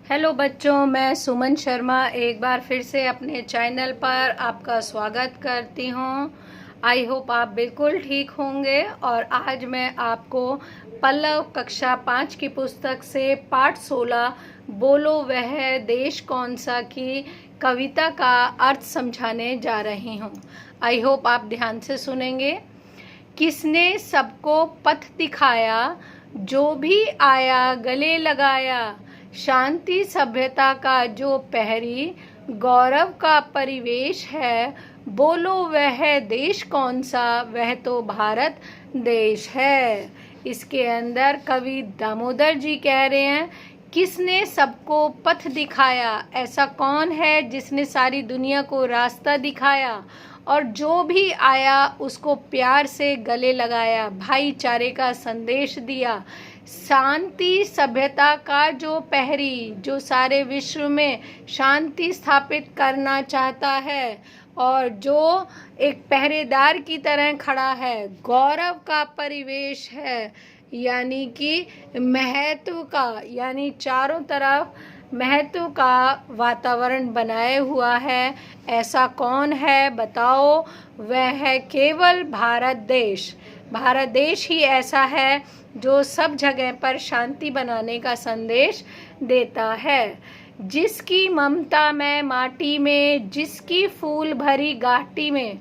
Hello बच्चों, मैं सुमन शर्मा एक बार फिर से अपने चैनल पर आपका स्वागत करती हूँ। आई होप आप बिल्कुल ठीक होंगे। और आज मैं आपको पल्लव कक्षा 5 की पुस्तक से पाठ 16 बोलो वह देश कौन सा की कविता का अर्थ समझाने जा रही हूँ। आई होप आप ध्यान से सुनेंगे। किसने सबको पथ दिखाया, जो भी आया गले लगाया, शांति सभ्यता का जो पहरी, गौरव का परिवेश है, बोलो वह देश कौन सा, वह तो भारत देश है। इसके अंदर कवि दामोदर जी कह रहे हैं, किसने सबको पथ दिखाया, ऐसा कौन है जिसने सारी दुनिया को रास्ता दिखाया, और जो भी आया उसको प्यार से गले लगाया, भाईचारे का संदेश दिया, शांति सभ्यता का जो पहरी, जो सारे विश्व में शांति स्थापित करना चाहता है और जो एक पहरेदार की तरह खड़ा है, गौरव का परिवेश है, यानी कि महत्व का, यानी चारों तरफ महत्व का वातावरण बनाए हुआ है, ऐसा कौन है बताओ। वह है केवल भारत देश। भारत देश ही ऐसा है जो सब जगह पर शांति बनाने का संदेश देता है। जिसकी ममता में माटी में, जिसकी फूल भरी घाटी में,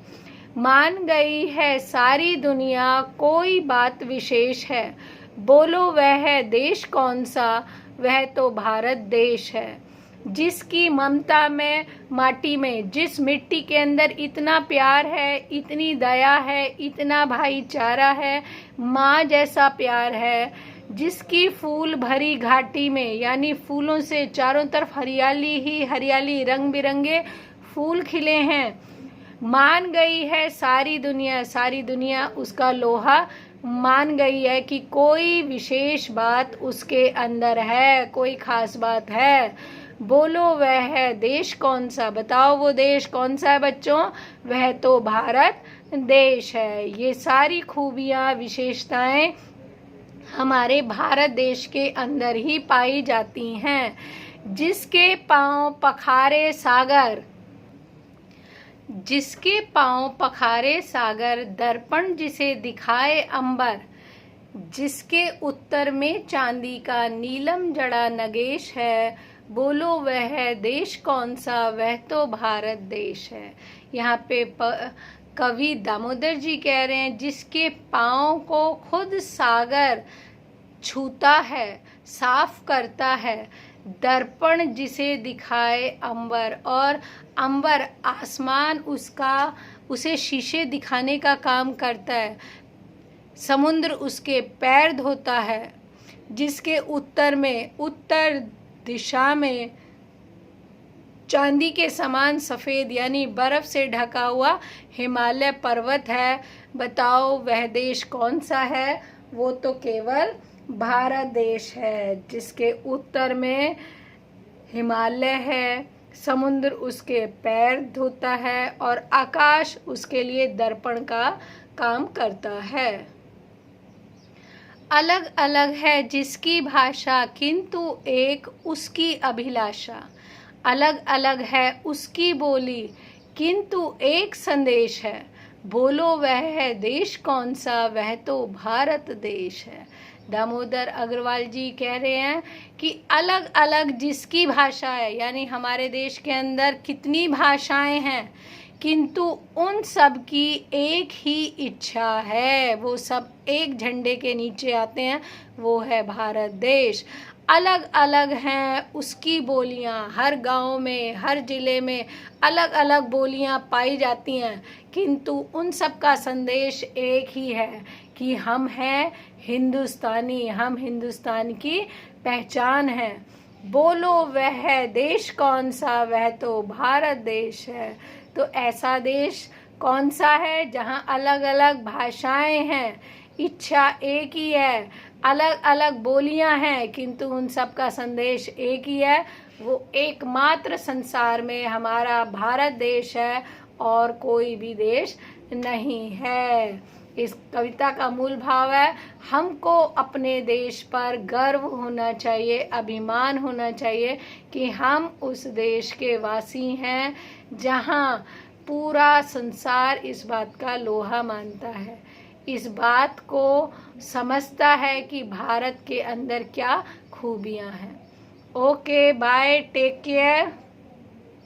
मान गई है सारी दुनिया कोई बात विशेष है, बोलो वह देश कौन सा, वह तो भारत देश है। जिसकी ममता में माटी में, जिस मिट्टी के अंदर इतना प्यार है, इतनी दया है, इतना भाईचारा है, माँ जैसा प्यार है, जिसकी फूल भरी घाटी में, यानी फूलों से चारों तरफ हरियाली ही हरियाली, रंग बिरंगे फूल खिले हैं, मान गई है सारी दुनिया, सारी दुनिया उसका लोहा मान गई है कि कोई विशेष बात उसके अंदर है, कोई खास बात है, बोलो वह है देश कौन सा, बताओ वो देश कौन सा है बच्चों, वह तो भारत देश है। ये सारी खूबियाँ विशेषताएं हमारे भारत देश के अंदर ही पाई जाती हैं। जिसके पांव पखारे सागर, जिसके पांव पखारे सागर, दर्पण जिसे दिखाए अंबर, जिसके उत्तर में चांदी का नीलम जड़ा नगेश है, बोलो वह देश कौन सा, वह तो भारत देश है। यहाँ पे कवि दामोदर जी कह रहे हैं, जिसके पांव को खुद सागर छूता है, साफ करता है, दर्पण जिसे दिखाए अंबर, और अंबर आसमान उसका उसे शीशे दिखाने का काम करता है, समुद्र उसके पैर धोता है। जिसके उत्तर में, उत्तर दिशा में चांदी के समान सफ़ेद यानी बर्फ से ढका हुआ हिमालय पर्वत है, बताओ वह देश कौन सा है, वो तो केवल भारत देश है। जिसके उत्तर में हिमालय है, समुद्र उसके पैर धोता है, और आकाश उसके लिए दर्पण का काम करता है। अलग अलग है जिसकी भाषा, किंतु एक उसकी अभिलाषा, अलग अलग है उसकी बोली, किंतु एक संदेश है, बोलो वह है देश कौन सा, वह तो भारत देश है। दामोदर अग्रवाल जी कह रहे हैं कि अलग अलग जिसकी भाषा है, यानी हमारे देश के अंदर कितनी भाषाएं हैं, किंतु उन सब की एक ही इच्छा है, वो सब एक झंडे के नीचे आते हैं, वो है भारत देश। अलग अलग हैं उसकी बोलियां, हर गांव में, हर जिले में अलग अलग बोलियां पाई जाती हैं, किंतु उन सब का संदेश एक ही है कि हम हैं हिंदुस्तानी, हम हिंदुस्तान की पहचान है। बोलो वह देश कौन सा, वह तो भारत देश है। तो ऐसा देश कौन सा है जहाँ अलग अलग भाषाएं हैं, इच्छा एक ही है, अलग अलग बोलियां हैं, किंतु उन सब का संदेश एक ही है, वो एकमात्र संसार में हमारा भारत देश है और कोई भी देश नहीं है। इस कविता का मूल भाव है, हमको अपने देश पर गर्व होना चाहिए, अभिमान होना चाहिए कि हम उस देश के वासी हैं जहां पूरा संसार इस बात का लोहा मानता है, इस बात को समझता है कि भारत के अंदर क्या खूबियां हैं। Okay, bye, take care.